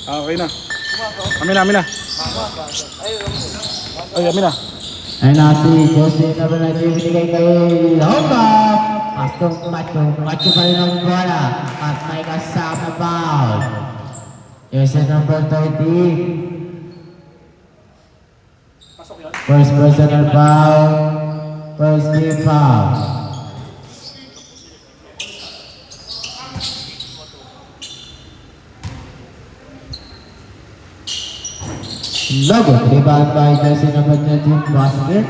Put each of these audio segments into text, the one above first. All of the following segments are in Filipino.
Okay na. Amin na. Ay, amin na. Ay nasi Jose na ba na binigay kay Loba. Macho pa rin ang bola. At may kasama foul. Jose number 30. First personal foul. First team foul. Logo, rebound by jersey number 13, basket.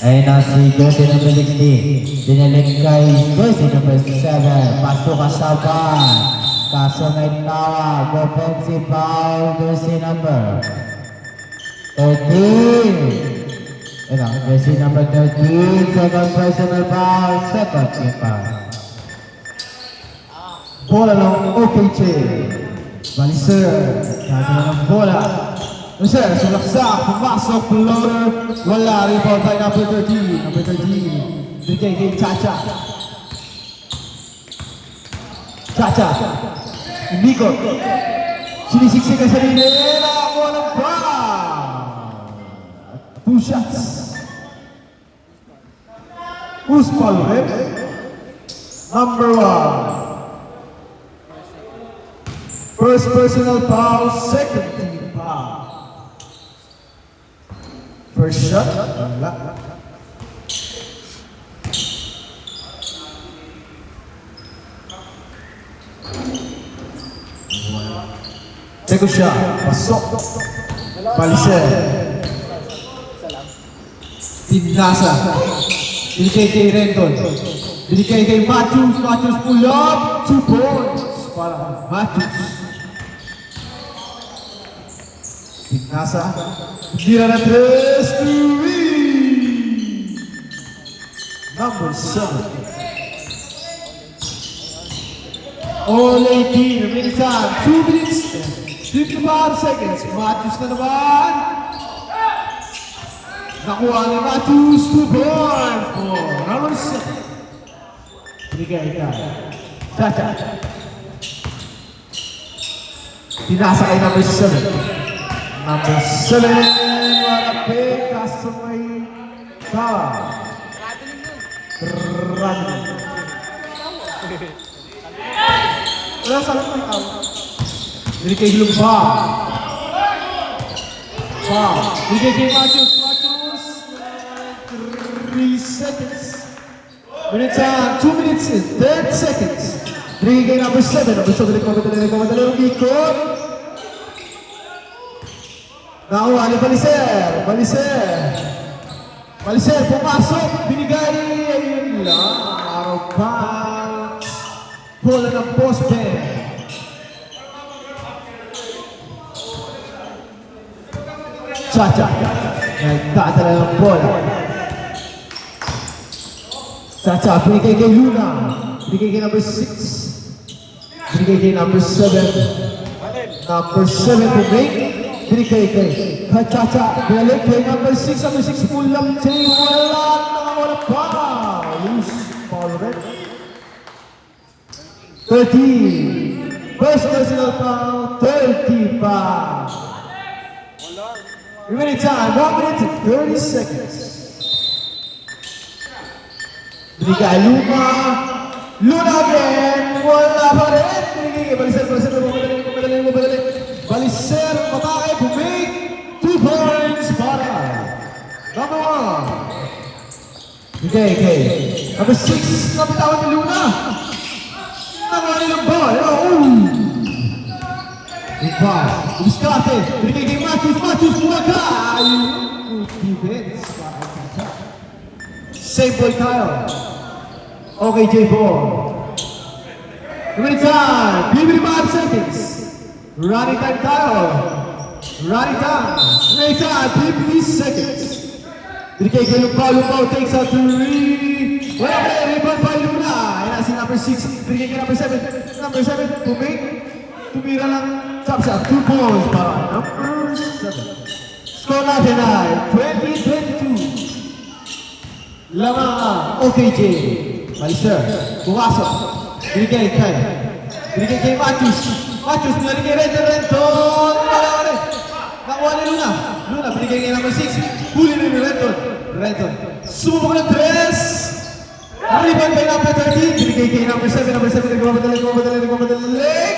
Ayun na si jersey number 16. Dinalik kay jersey number 7. Pasok kasaban. Kaso may tawag. Offensive foul, jersey number 13. Ayun na, jersey number 13. Second personal foul, second team foul. Bola ng OKJ. Baliser. Kaya ng bola. Baliser, sulaksak. Pumasok. Floater. Wala. Rebound by number 13. Number 13. Bigay kay Chacha. Chacha. Umikot. Sinisiksik ang sarili. Nakakuha ng foul. 2 shots. Who's foul, Rep? Number 1. First personal foul, second team foul. First shot, wala. Second shot, pasok. Baliser. Tinasa. Binigay kay Rendon. Binigay kay Matthews. Matthews pull up. 2 points para Matthews. Nasa, tira na 3, number 7. All 18, remaining time, 2 minutes, 55 seconds. Matthews na naman. Nakuha ni Matthews, 2 points for number 7. Bigay ka. Chacha. Tinasa kay number 7. Number 7, Warapik, kaso may foul. Running. Wala sa lang may foul. Binigay kay Lumba. Foul. Binigay kay Matthews. 3 seconds. Minutes on, 2 minutes and 10 seconds. Binigay kay number 7. Number 7, madali ikot. Nakuha ni Baliser. Baliser, pumasok. Binigay. Ayun lang. Araw bounce. Bola ng poste. Chacha. Nagtatala ng bola. Chacha, binigay kay Luna. Binigay kay number 6. Binigay kay number 7. Number 7 to make. Binigay kay Chacha, balik kay number 6, number 6 pull up chain, wala, nakawala pa. Loose, foul red. 30, first personal foul, 30 foul. Remaining time, 1 minute and 30 seconds. Binigay Luma again, wala pa rin. Binigay kay Baliser, Baliser, matake, bumig, 2 points para number 1. Okay. Number 6, napitawan ni Luna. Nakuha nilang ball. Rebound. Umiskate. Binigay kay Matthews, buwaga. Defense. Same boy tayo. Okay, J4. Remaining time, 55 seconds. Running time tayo. Remaining time, 50 seconds. Binigay kay Lupaw takes out 3. Wala, rebound by Luna. Ayan si number 6. Binigay kay number 7. Number 7, tumira lang. Top shot, 2 points para number 7. Score natin ay 20-22. Lamang OKJ. Malister. Pumasok. Binigay kay Matthews. Matthews, binigay kay Renton. Nakuha ni Luna. Luna, binigay kay number 6. Huli ni Renton. Sumubok ng 3. Rebound by number 13. Binigay kay number 7. Number 7, nagmamadali.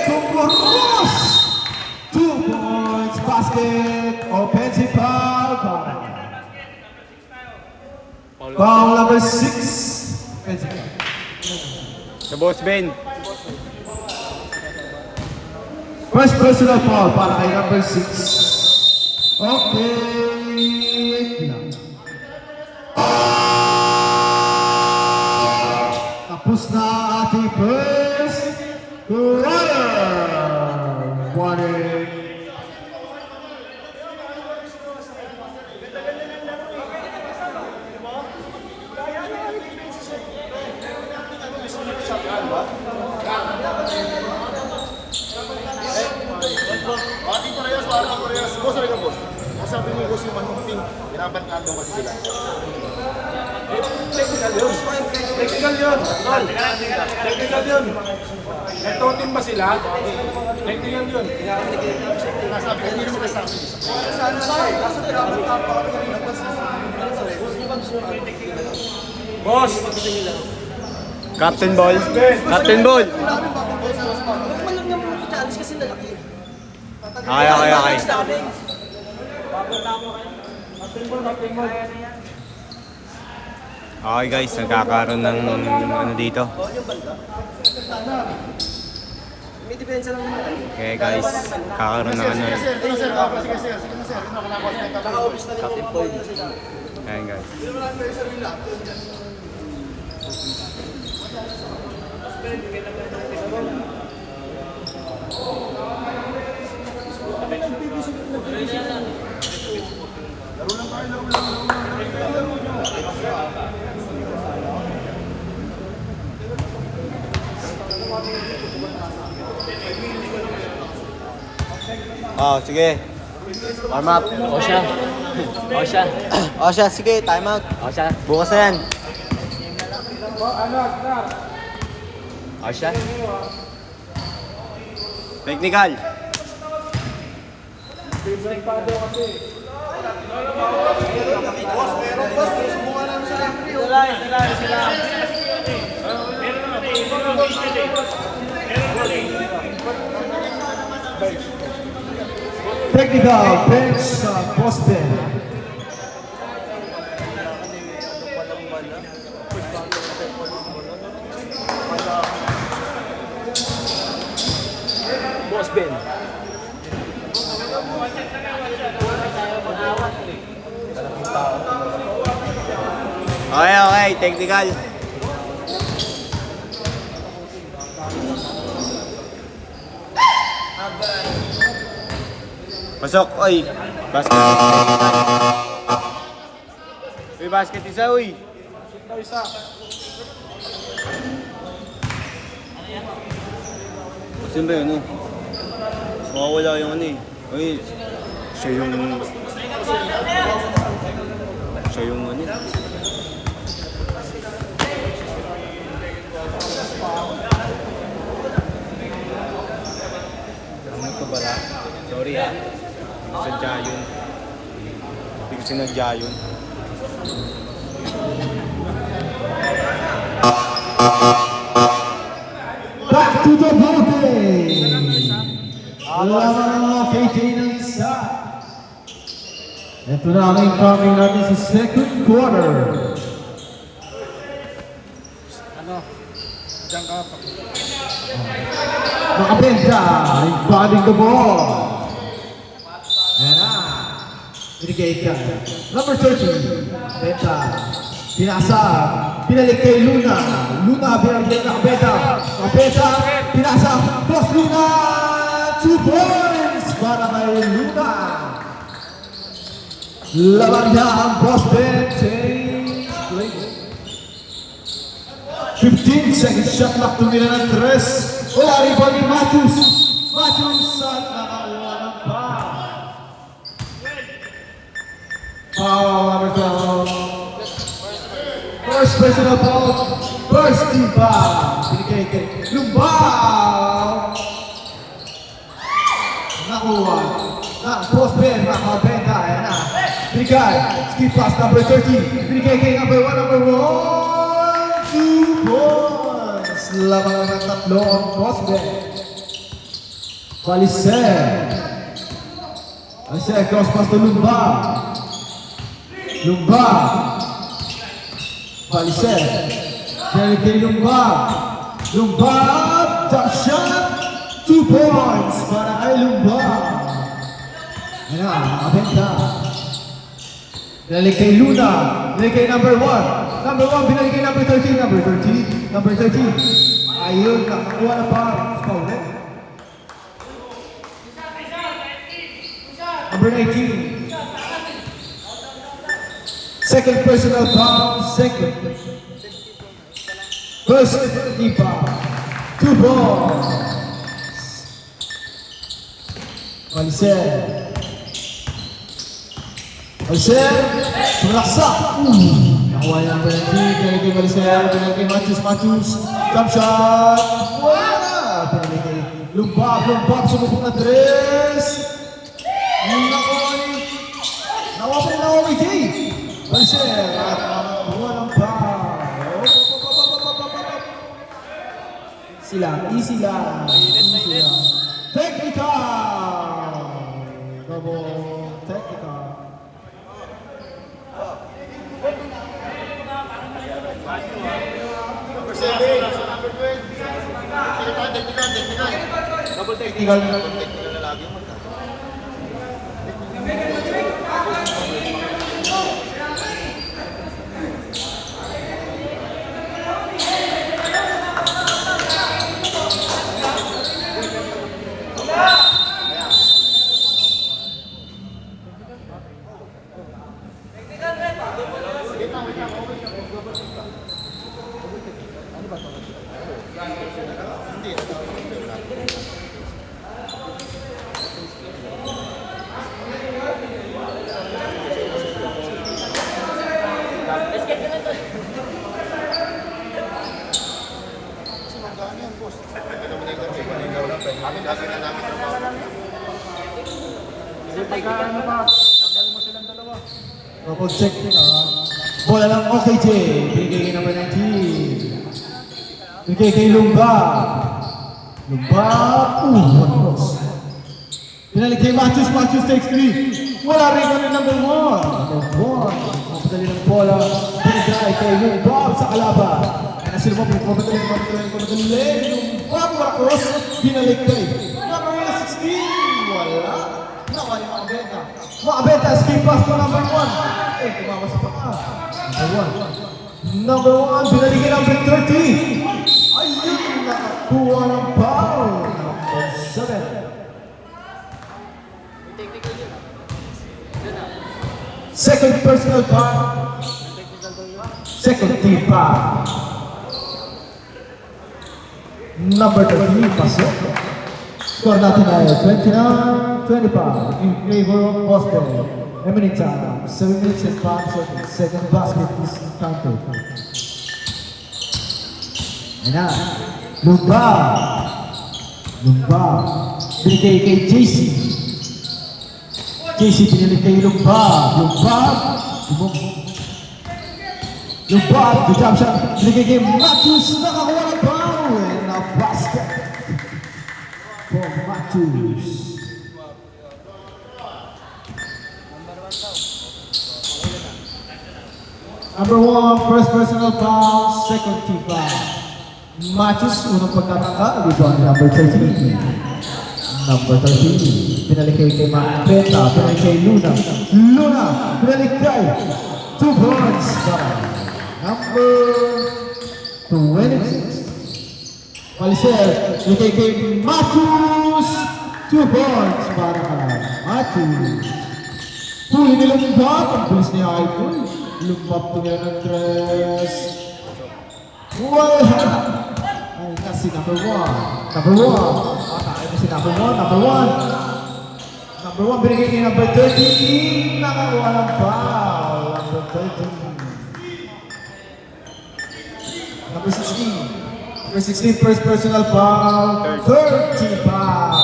Kumuros! 2 points, basket, offensive foul. Foul number 6. Offensive foul. Sa boss Ben. First personal foul para kay number 6. Okay. Tapos na ating first quarter. Boss, ano ka boss? Masabi mo boss yung manong team, binabantaan daw kasi sila. Technical yun. Technical yun. Technical yun. Netotin ba sila? Technical yun. Nasabi, hindi naman nasabi. Saan na tayo? Nasa pinapatapa kami kanina. Boss! Captain Ball. Captain Ball. Huwag man lang naman mag-challenge kasi lalaki. Okay. Okay guys, nagkakaroon ng ano dito. May depensa lang naman. Okay guys, kakaroon ng ano. Captain Point. Ayan guys. Oh, sige. Warm up. Osha, sige, time out. Bukas na yan. Osha. Technical. Technical bench Boston. Boss Ben. Okay, technical. Pasok, oy. Basket. Uy, basket isa, uy. Saan ba yun, mawawala yung ano eh. Uy, siya yung ano. Ano ko bala? Sorry ah. Sadya yun. Hindi ko sinadya yun. Back to the ballgame. Lamang KJ ng isa. Ito na ang incoming natin sa second quarter. Makabenta, rebounding the ball. Ayan na. Binigay ka. Number 30. Benta. Pinasa. Pinalik kay Luna. Luna, binigay na Kabeta. Kabeta. Pinasa. Cross Luna. 2 points para kay Luna. Laban niya ang Boston. Change play. 15 seconds shot clock, tumira ng 3. Wala rin pa ni Matthews. Matthews at nakakuha ng foul. Foul number 12. personal foul. First team foul. Binigay kay Lumbao. Nakuha. Post Ben, nakabenta. Ayan na. Binigay. Skip pass number 30. Binigay kay number 1. 2 points. Lamang ng tatlo ang post Ben. Paliser. Paliser, cross pass to Lumba. Lumba. Paliser. Binigay kay Lumba. Lumba. Top shot. 2 points para kay Lumba. Ayan na, nakabenta. Binalik kay Luna. Binalik kay number 1. Number 1, binalik kay number 13. Number 13. Ayun, nakakuha na pa. Foul eh. Number 19. Second personal foul. Second. First team foul. 2 balls. Paliser. Paliser. Sumalaksak. Nakuha niya ang penalty. Pinalik kay Paliser. Pinalik kay Matthews. Jump shot. Wala. Pinalik kay Lumbab. Sumubok na 3. Nakuha kay Jay. Paliser. At nakuha ng foul. Easy lang. Technical! Double technical. Number 7, number 20. Technical. Double technical. Technical na lagi mo. Check bola lang OKJ. Binigay kay number 19. Binigay kay Lumba. One cross. Binalik kay Matthews takes 3. Wala rin kami number 1. Mapadali ng bola. Binigay kay Lumba sa kalaban. Kaya sila mo, mapadali. Lumba, wala cross. Binalik kay number 16. Wala. Nawala yung Makabenta, skip pass to number 1. Tumakas pa ka. Number 1, binalik kay number 30. Ayun, nakakuha ng foul. Number 7. Second personal foul. Second team foul. Number 30, pasok. Score natin ay 29-25 in favor of Boston. Remaining time, 7 minutes and 5 seconds. Second basket is counted. Ayan na. Lumba. Binigay kay JC. Binigay kay Lumba. The jump shot. Binigay kay Matthews. Nakakuha ng foul. And a basket for Matthews. Number 1, first personal foul, second team foul. Matthews, unang pagkatangka, rebound number 13. Pinalik kay Benta, pinalik kay Luna, pinalik kay 2 points para number 26. Paliser, pinalik kay Matthews, 2 points para Matthews. Huli nilang iba, ang bilis niya Idol. Lumpap to niya ng 3. Wala! Ay, kasi number 1. Number 1, binigay kay number 13. Nakakuha ng foul. Number 13. Number 16. Number 16, first personal foul. 30 foul.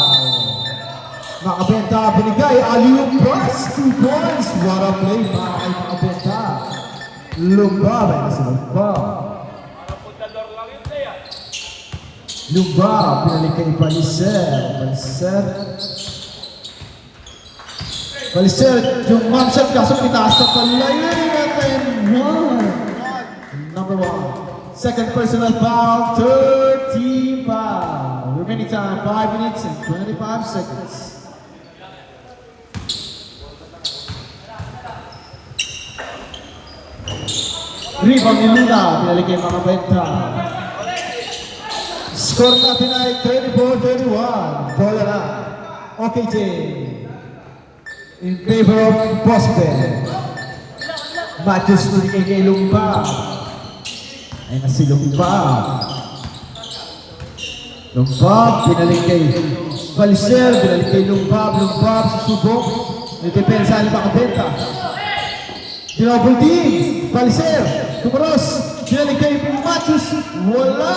Makabenta, binigay. Alley-oop pass, 2 points. What a play para kay Makabenta. Lumba, may nasa Lumba. Lumba, pinalik kay Paliser. Paliser, yung mom shot kaso pinaas na pala yun. And one. Number 1. Second personal foul, 30 foul. Remaining time, 5 minutes and 25 seconds. Rebound ni Luna, pinalik kay Makabenta. Score natin ay 34-31. Bola na. OKJ. In favor of Boston. Matthews pinalik kay Lumba. Ay na si Lumba. Lumba, pinalik kay Paliser, pinalik kay Lumba. Lumba, susubok. Nitipensa ni Makabenta. Double team, Paliser, Tumaros, pinalik kay Matthews, wala.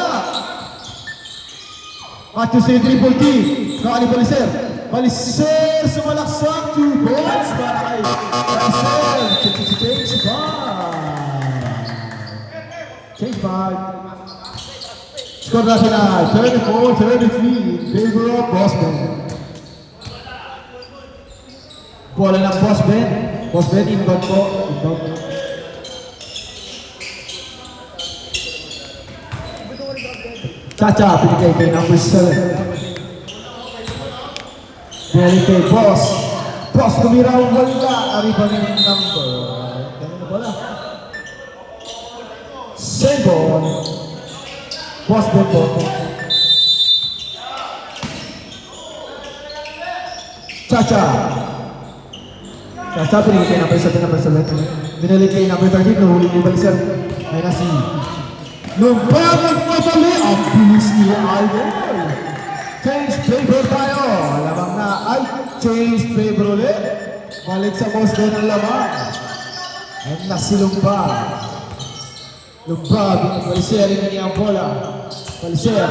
Matthews ay triple team, kakali Paliser. Paliser, sumalaksak, 2 points para kay Paliser. Change back. Score natin na 34-33 in favor of Boston. Bola ng Boston. Boston, inbound po. Inbound. Chacha, pinigay kay number 7. Pinigay kay Boss. Boss, tumira, wala. Ariba ng number. Ganun na bola. Same ball. Boston po. Chacha. Chacha, pinigay kay number 7. Binalik kay number 13, nahuli ni Paliser. Ay na si Lumba, nagpapali. Ang bilis ni Aldo. Change favor tayo. Lamang na ay change favor ulit. Balik sa Boston ang lamang. Ay na si Lumba. Lumba, Paliser, rin niya ang bola. Paliser.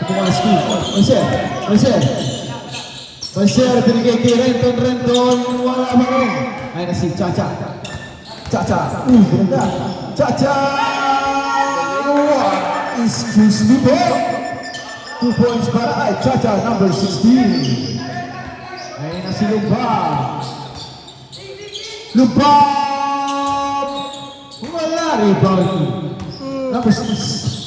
Ito mga skill. Paliser, binigay kay Renton, wala ba rin? Ay na si Chacha. Ganda. Chacha! Excuse me po. 2 points para kay Chacha, number 16. Ay na si Lumba. Wala rebound. Number 6.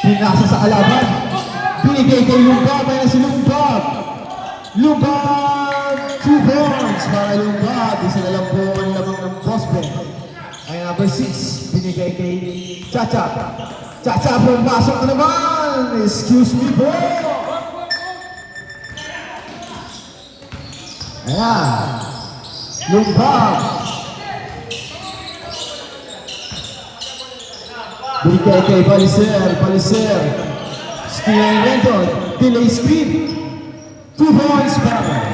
Pinasa sa kalaban. Binigay kay Lumba, may na si Lumba. 2 points para Lumba. Di sila lang po ang lamang ng Boston. Ay number 6, binigay kay Chacha. Chacha, pumasok na naman. Excuse me po. Ayan. Lumba. Binigay kay Paliser. Steven Renton, delay screen. 2 points para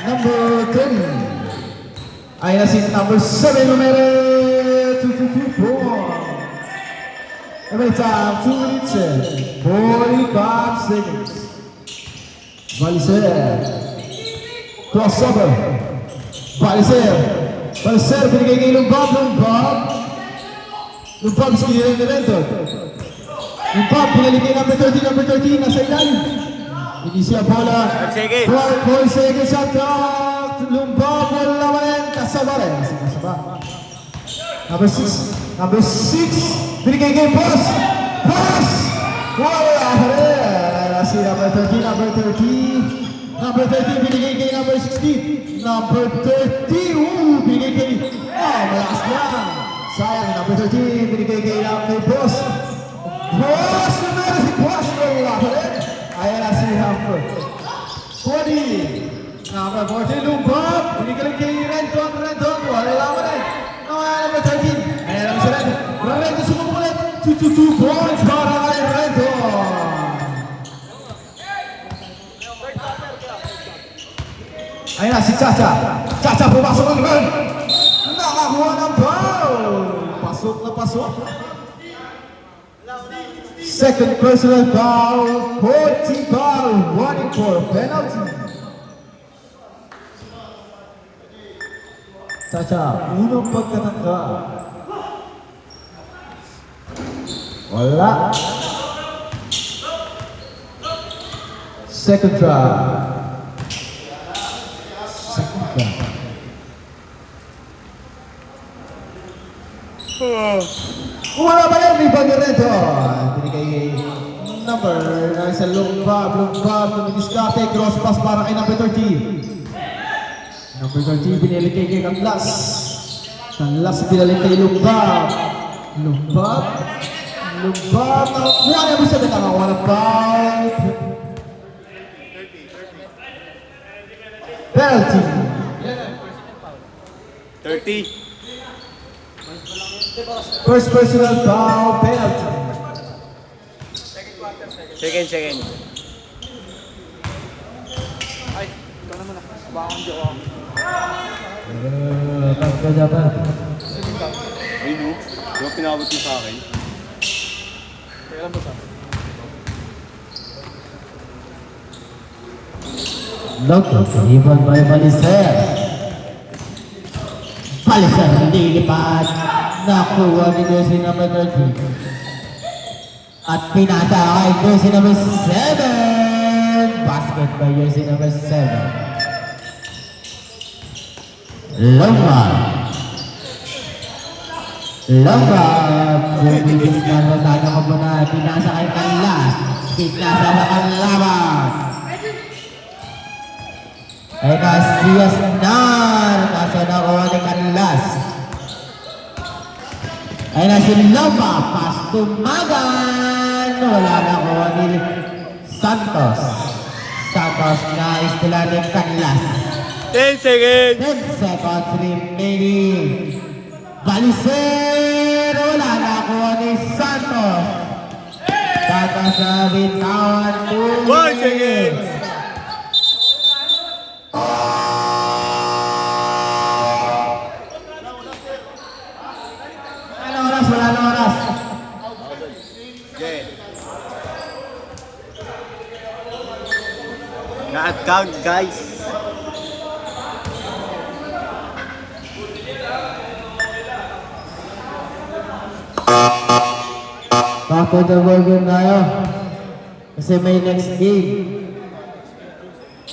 number 10. Ay na si number 7, numero 2 points. Every time, 2 minutes and 45 seconds. Paliser. Crossover. Paliser, binigay kay Lumba. Lumba, skinny ni Renton. Lumba, pinalik kay number 13, nasa ilalim. Inisi ang bola. 4 seconds shot clock. Lumba, bola pa rin. Kasaba rin. Number 6. Binigay kay Boss. Wala pa rin. Si number 13. Number 13, binigay kay number 16. Number 30. Binigay kay... malakas lang. Sayang, number 13. Binigay kay Boss. Numero si Boss. Wala pa rin. Ayan na si number 40. Number 40, Lumba. Binigay kay Renton. Wala pa rin. Number 13. Ayan na si Renton. Renton sumukulit. 2 points para kay Renton. Ayan na si Chacha. Pumasok ang run. Nakakuha ng foul. Pass Pasok na pasok. Second personal foul, 40 foul, warning for penalty. Chacha, unang pagkatangka. Wala. Second try. Second try. Wala ba yan? Rebound ni Reto. Binigay number sa Lumbab. Tumidiskate. Cross pass para kay number 30. Number 30 binalik kay Canlas. Canlas binalik kay Lumbab. Lumbab. Wala mo siya na wala foul. Penalty. 30. First personal foul, penalty. Second. Ay, ikaw naman ah. Bakang diyo ako. Tangka dapat. Ay no, di ba pinabot mo sa akin? Kailan ba sa? Look, ibon by Baliser. Baliser, lilipad. Nakuha ni jersey number 30. At pinasa kay jersey number 7. Basket by jersey number 7. Lomba. Bumibis na rosado ko muna. Pinasa kay Canlas. Pinasa na Canlaban. Ay nasiyas na. Kaso nakuha ni Canlas. Ay na si Lomba. Pas tumagan. Wala na kuha ni Santos. Santos na istila ni Canlas. 10 seconds! 10 seconds remaining. Baliser! Wala na kuha ni Santos. Santos sa bitawan. 1 second! Wala na oras. Okay. Na-count guys. Back to the ball game tayo. Kasi may next game.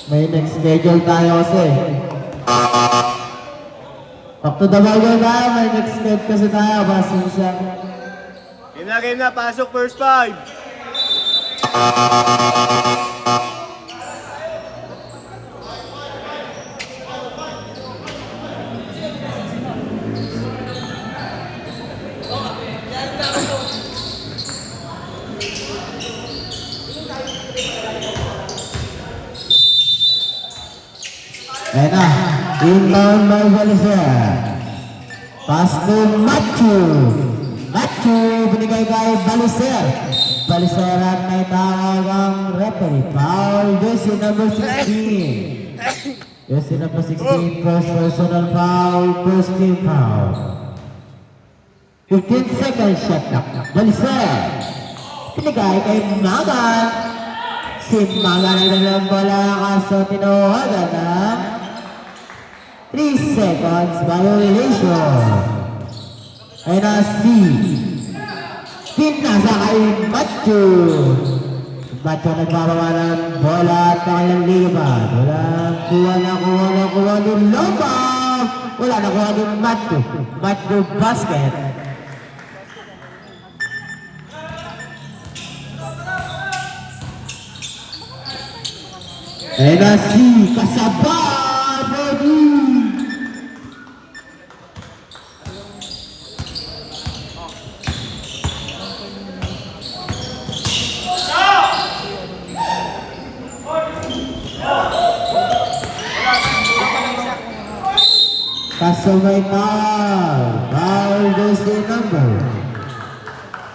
May next schedule tayo kasi. Back to the ball game tayo. May next schedule kasi tayo. Pasensya. Game na, pasok first 5. Ayan na. Inbound by Baliser. Pass to Matthew. Matthew, binigay kay Baliser. Baliser at may tawag ang referee. Foul, jersey number 16. Jersey number 16, first personal foul, first team foul. 15 seconds shot clock. Baliser. Binigay kay Magan. Si Magan ay dalang bola kaso tinuwagan ng 3 seconds violation. Ay na si pinasa kay Matthew. Matthew nagbabawa ng bola at kanilang liban. Kuha ni Lomba. Wala na kuha ni Matthew. Matthew basket. Ay na si Kasabar. Ready. Kasabay foul jersey number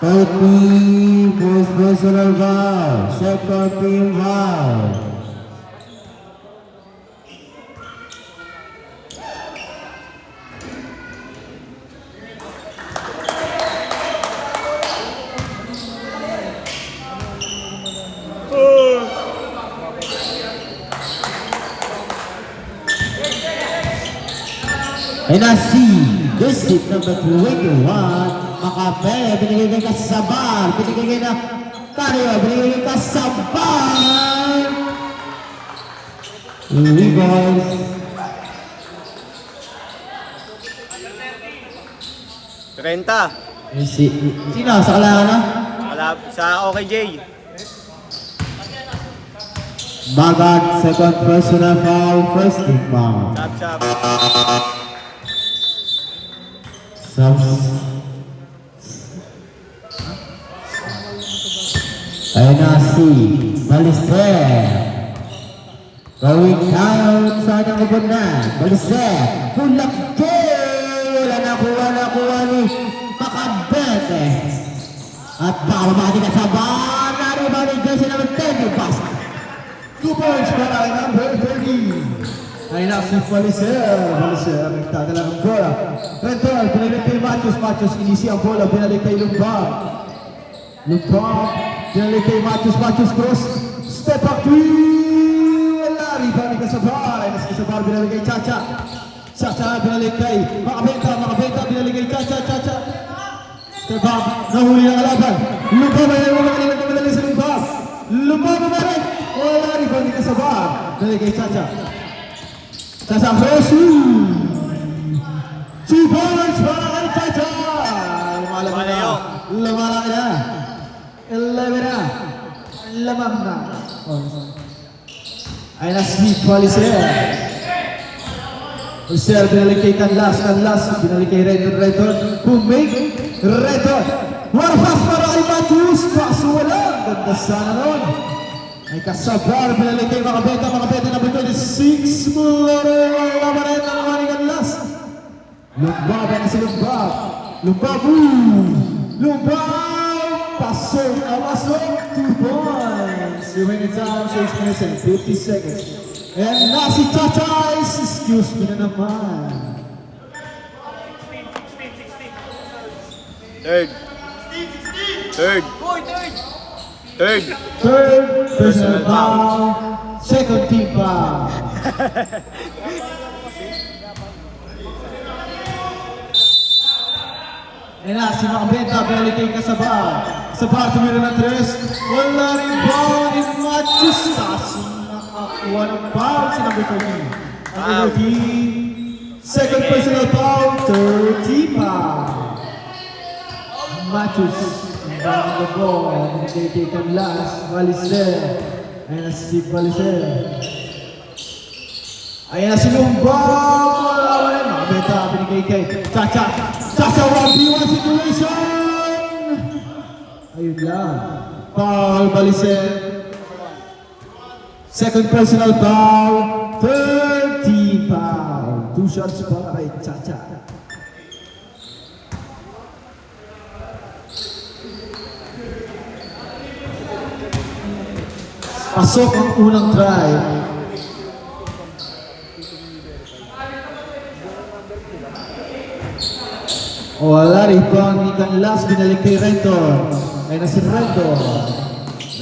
30, first personal foul, second team foul. And I see district number 21, Makabe, binigay kay Kasabar, binigay kay na Tario, binigay kay Kasabar. Rebounds. Renta. Sino? Sa kailangan na? Sa OKJ. Bagat, second personal foul, first team foul. Sab. Ayun na si Balister. Going down sa kanyang upunan. Balister. Pulak goal. Nakuha ni Makabete. At baka mati ka sa bar. Nariba ni Jason naman 10 yung basket. 2 points para kay number 30. Ayun na si Balister. Balister ang nagtadala ng bola. Rentor, pinalik kay Matthews. Inisi ang bola. Pinalik kay Lumbang. Pinalik kay Matthews cross. Step up 3. Wala. Ribani ka sa bar. Ayun na si Kasabar. Pinalik kay Chacha. Pinalik kay Makabenta. Pinalik kay Chacha. Step up. Nahuli ang kalaban. Lumbang. Ayun na kanina kumadali sa Lumbang. Lumbang rin. Wala. Ribani ka sa bar. Pinalik kay Chacha cross. 2 points para kay Chacha. Lumalaki na. 11 na. Lamang na. Ay na Smith Balister. Balister binalik kay Canlas. Binalik kay Redon. Bumig. Redon. Warpas para kay Matthews. Kaso wala. Ganda sana nun. Ay Kasabar. Binalik kay Makabeta number 26. Mula rin na naman ni Canlas. Lumbab. Ay na si Lumbab. Lumbab. Pasok, awasok, 2 points. Remaining time, 6 minutes and 50 seconds. And nasi Chacha is, excuse me na naman. Third, personal foul, second team foul. And si Makabenta, binalik kay Kasabar. Kasabar tumira ng 3. Wala rin foul in Matthews. Kasi nakakuha ng foul si number 13. Number 13. Second personal foul, 30 foul. Matthews. Ang bang the ball. Binigay kay Canlas. Balister. Ayan na si Balister. Ayan na si Lumbang. Wala rin. Makabenta, binigay kay Chacha 1v1 situation! Ayun lang. Foul, Balister. Second personal foul. 30 foul. 2 shots para kay Chacha. Pasok ang unang drive. Wala rebound ni Canlas, binalik kay Renton. Ay na si Renton.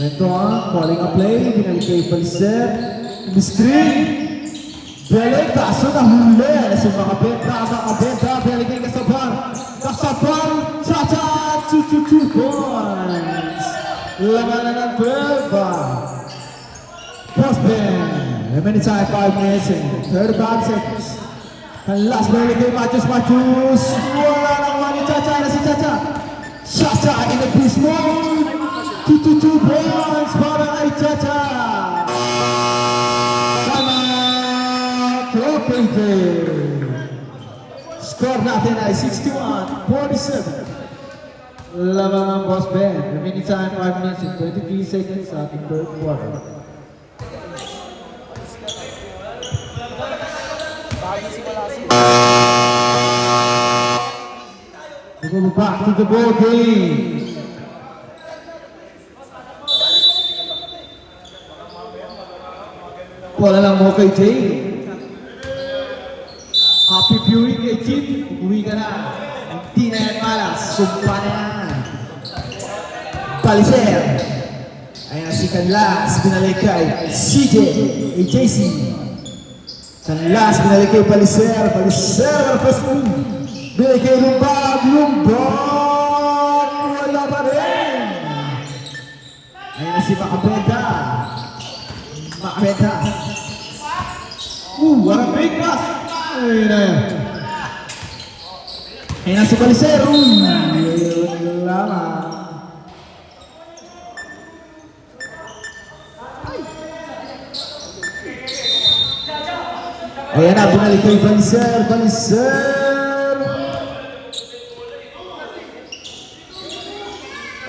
Renton, calling a play, binalik kay Balister. Screen. Balik, kaso nahuli. Ay na si Makabenta, binalik kay Kasabar. Chacha, 2 points. Laman na ng 12. Postman. Remaining time, 5 minutes and 35 seconds. Canlas binalik kay Matthews. Wala nang wani Chacha na si Chacha. Chacha in the beast mode. 2 points para kay Chacha. Tama. Completed. Score natin ay 61-47. Lamang ang Boss Ben. Remaining time 5 minutes and 23 seconds sa ating third quarter. We go back to the ball game. Bola lang mo kay Jay. Happy Fury kay Chip. Uwi ka na. Hindi na yan malas. Sumpa na yan. Balister. Ayan si Canlas. Binalik kay CJ. JC. Sa last, binalik kay Paliser. Paliser, first move. Binalik kay Lumbag. Lumbag! Wala pa rin. Ayun na si Macabeta. Macabeta. Walang break pass. Ayun na yan. Ayun na si Paliser. Ayun lamang. Ayan na, binalik kay Paliser. Paliser.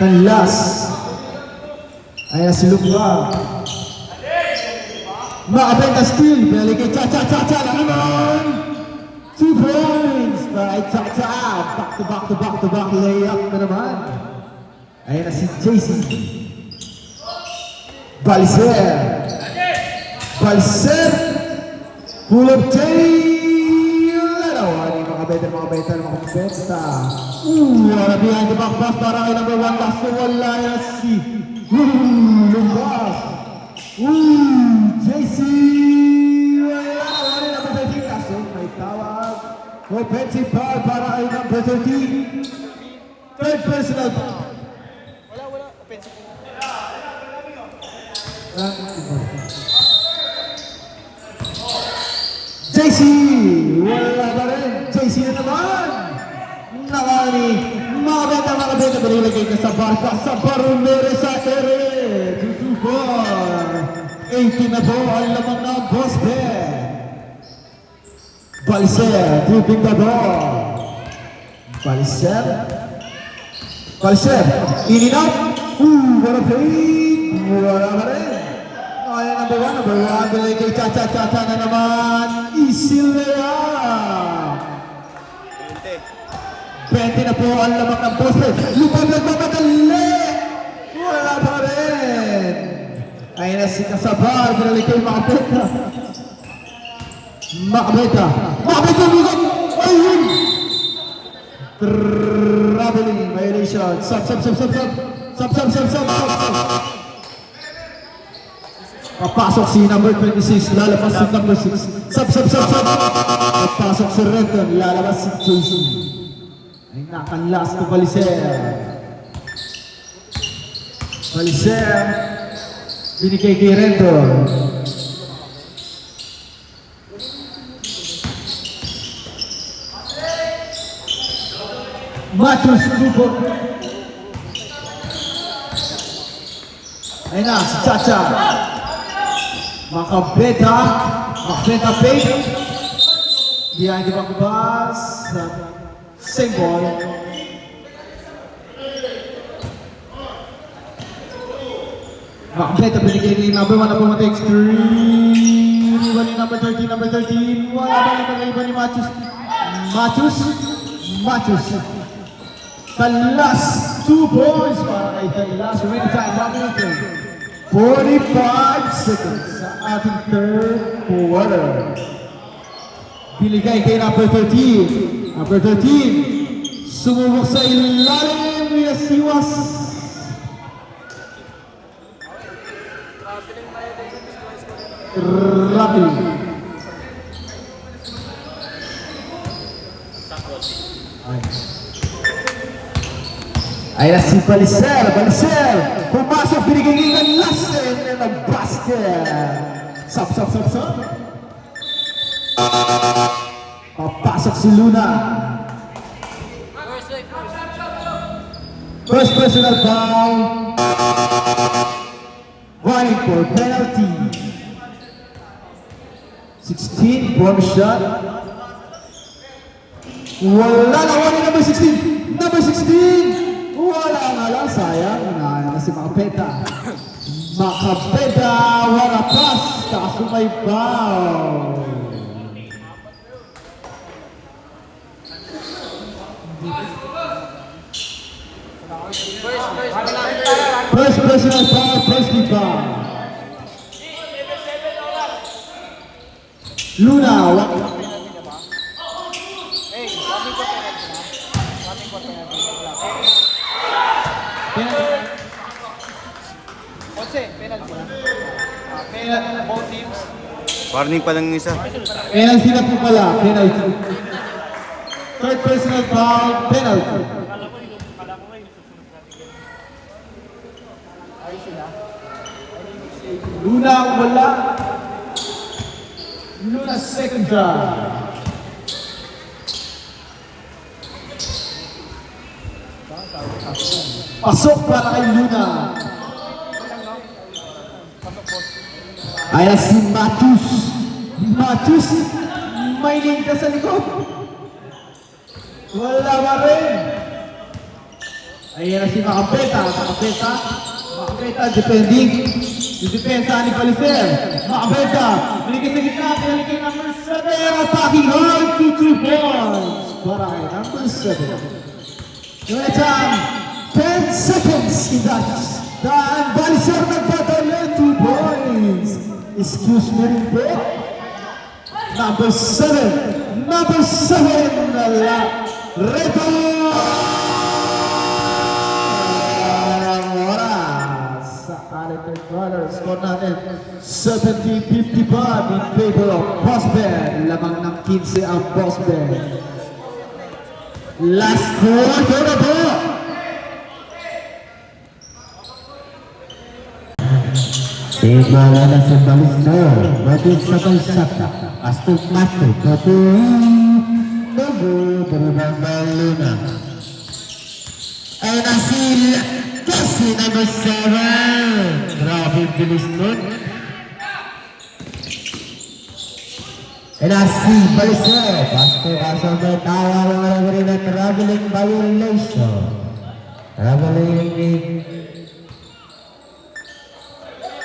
Tanlas. Ayan na si Lumbag. Macabenta steal. Binalik kay Cha-Cha na naman. 2 points by Cha-Cha. Back to back layup na naman. Ayan na si JC. Paliser. Paliser. Full of tail! Larawan ni Macabeta. Wala behind the back pass para kay number 1. Kaso wala yan si Lumbag. JC! Wala ni number 13. Kaso may tawag. Offensive foul para kay number 13. Third personal foul. Wala. Offensive. JC! Wala pa rin. JC na naman. Nakani. Macabeta. Balilagay ka sa bar. Sa Barumere sa ere. 2-2-4. 18 na po ang lamang ng boss bet. Paliser. Dribbling the ball. Paliser. In and out. Wala pa rin. Wala pa rin. Ayan, number 1, bilay kay Cha-Cha na naman. Easy layup. 20 na po ang lamang ng poste. Lupag nagmamadali. Wala pa rin. Ayan na si Kasabar, bilay kay Macabeta. Macabeta, lugot. Ayun. Traveling violation. Sub. Papasok si number 26, lalabas si number 6. Sub. Papasok si Renton, lalabas si JC. Ay nakanlas to Paliser. Binigay kay Renton. Matos Grupo. Ayun na, si Cha-Cha. Macabeta fake. Behind the back pass. Same ball. Macabeta binigay ni number 1 na pumatay. Iba ni number 13. Wala ba yung pag-iba ni Matos. The last 2 points para kay Tanlas. Remaining time, 45 seconds sa ating third quarter. Binigay kay number 13. Sumubok sa ilalim ni Siwas. Rapid. Ayan si Paliser. Pumasok, binigay ng last and the basket. Sub. Papasok si Luna. First personal foul. Running for penalty. 16, bomb shot. Wala na, number 16. Wala nga lang, sayang. Na si Macabeta. Wala pass. Kaso may foul. First personal foul, first foul. Luna, Penalty. Penalty both teams. Warning pa lang isa. Penalty na po pala, penalty. Third personal foul, penalty. Luna wala. Luna second drive. Pasok para kay Luna. Ayan si Matus. Matus, may link ka sa likod. Wala pa rin. Ayan na si Makapeta. Makapeta, defending. Yung depensa ni Palicer. Makapeta, binigay sa gitna. Binigay kay number 7. Attacking hard to 2 points. Para kay number 7. Yung time, 10 seconds in that. Dan Palicer nagpatalo 2 points. Excuse me rin po. Number 7. Number 7 na lang. Reto! Oras sa third quarter. Score natin 70-55 in favor of Bosben. Lamang ng 15 ang Bosben. Last quarter na po. Segala na sa baliso, batin sa kalsata, astok mato, Nogo, berubah Luna. Ay nasil, kasi number 7. Grabe bilis nun. Ay nasil, baliso, pasto kaso may tawa mga rin na traveling violation. Traveling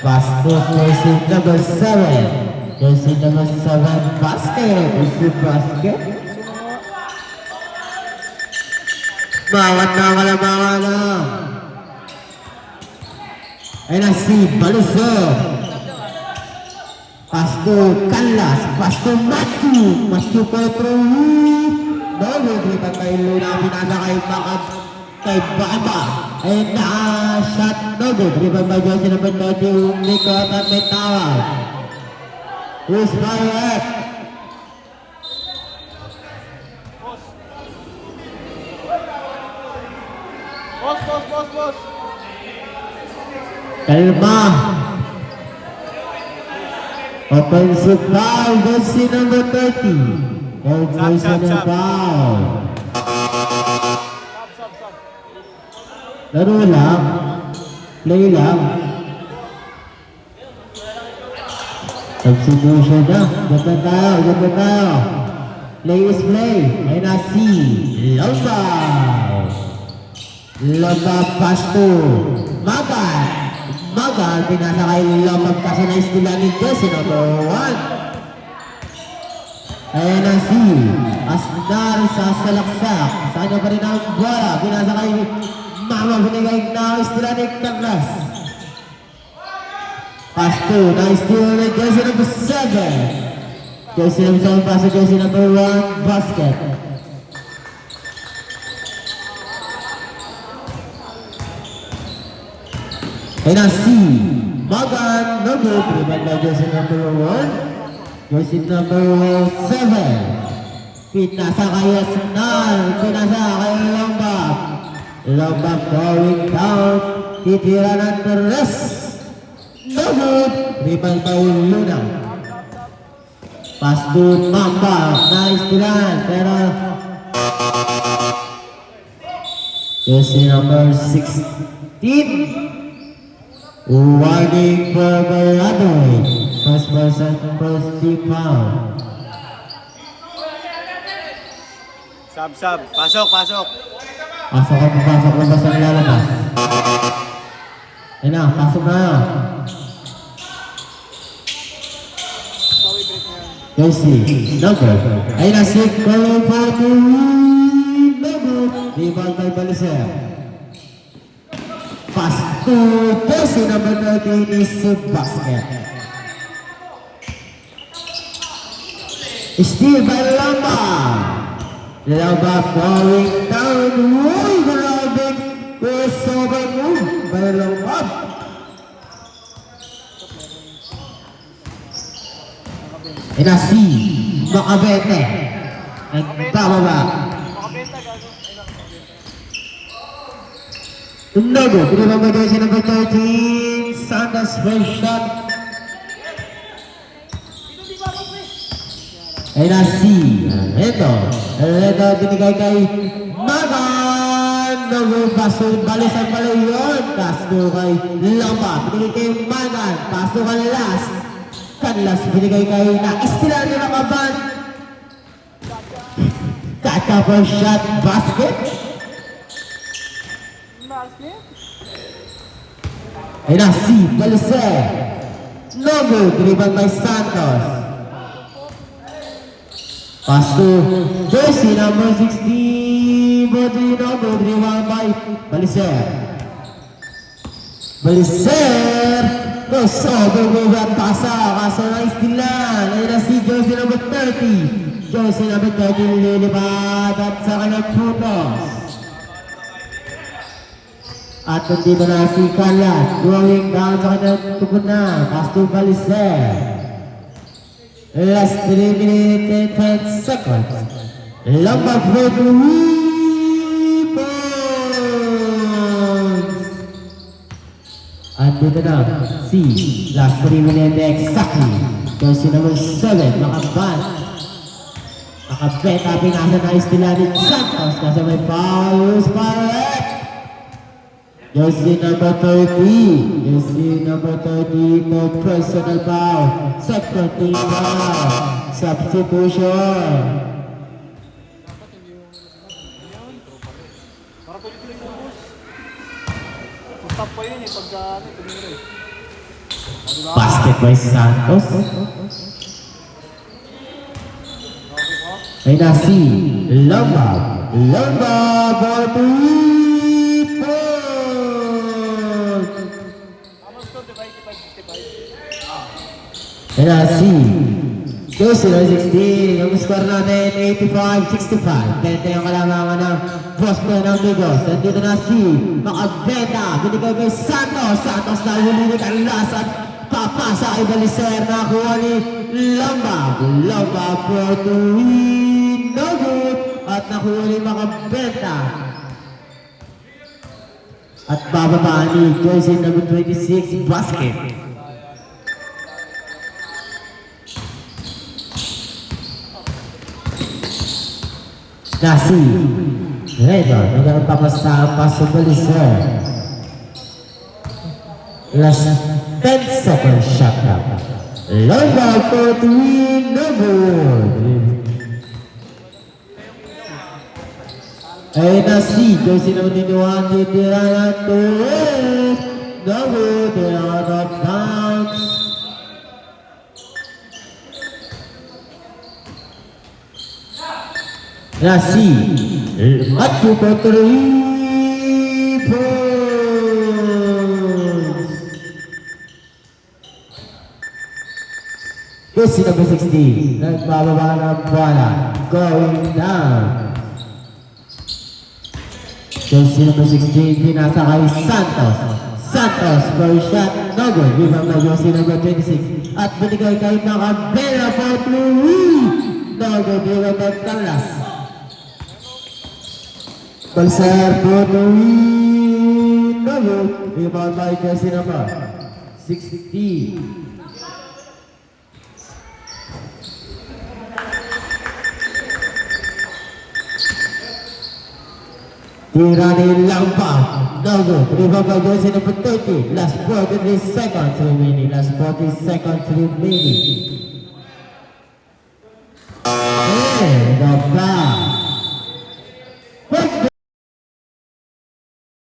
Pasto jersey number 7. Jersey number 7 basket. Is it basket? Bawat na kalabawa na. Ay na si Baluso. Pasto Canlas. Pasto Matu. Pasto Petro. Bago kita kay Luna. Pinasa kay Makab. Kay Baba. Ay na-shot no good. Rebound by Josie number 30. Nico at may tawag. Who's fired? Boss. Kalma. Offensive foul. Josie number 30. Third personal foul. Laro lang. Play lang. Substitution na. Ganda tayo. Play is play. Ay na si Lomba. Lomba Pasto. Magal. Pinasa kay Lomba kasi na-istila ni Jesse number 1. Ay na si Asnar sa salaksak. Saan niya pa rin ang bola. Pinasa kay Mama binigay na istila ni Carlos. Pasto na istila ni jersey number 7. Jersey number 7 paso jersey number 1 basket. Ay na si Magan number 3 by jersey number 1. Jersey number 7. Pinasa kay Asnar. Pinasa kay Lomba. Lomba going down. Titira ng Torres. No good. Rebound by Luna. Pass to Mamba. Nice tiran. Pero jersey number 16. Warning for Baradoy. First person, first team foul. Sab. Pasok. Pasok na ba sa nilalabas? Ayun na, pasok na. Jersey, number. Ayun na, si Colin Fortu. Rebound by Balicer. Pass to jersey number 13 is basket. Steal by Lamba. Lamba going down. Uy, grabe. Sobrang move by Lamba. Ay na si Macabete. Nagbababa. Nogo, pinababagay siya number 13, Santos first shot. Ay na si Reto binigay kay Magan. Nogo, paso, balisan pala yun. Paso kay Lamba, binigay kay Magan. Paso kay Las. Kanlas, binigay kay na istilan nila kaban. Kaka first shot, basket. Ay na si Baliser. Nogo, dribble by Santos. Pass to jersey number 60. Body Nogo, dribble by Baliser. Baliser. Kosovo, buwan pasa. Kaso na istilan. Ay na si jersey number 30. Jersey number 30 lilipad at sa kanyang putos. At nandito na si Kalas, going down sa kanyang tugunan. Pass to Baliser. Last 3 minutes and 10 seconds. Lamba for the Weapons. At dito na si last 3 minutes exactly. Jersey number 7, Makaban. Makabeta, pinasa na istila ni Santos kasi may fouls para jersey number 30. Jersey number 30, no personal foul. Second team foul. Substitution. Basket by Santos. Ay na si Lamba. Lamba for 3 points. Ay na si jersey number 16. Ang score natin 85-65. Tente ang kalamangan ng Boston ng Migos. Nandito na si Macabeta. Binigay kay Santos. Santos na huli ang last at papasa kay Baliser. Nakuha ni Lamba. Lamba for 2. No good. At nakuha ni Macabeta. At bababa ni jersey number 26, basket. Nasi Reto, nagpapasa ang paso Baliser. Last 10 seconds shot up. Lamba for 3, no good. Ay na si jersey number 21, titira na 2. No good, they're out of bounds. Nasi Matthew for 3 points. Jersey number 16, nagbababa ng bola, going down. Jersey number 16, pinasa kay Santos. Santos for shot, no good. Rebound na jersey number 26. At binigay kay Macabeta for 3. No good, rebound na Carlas. Baliser for 3. No good. Rebound by jersey number 60. Tira ni Lamba. No good. Rebound by jersey number 30. Last 43 seconds remaining. Last 40 seconds remaining. And the foul.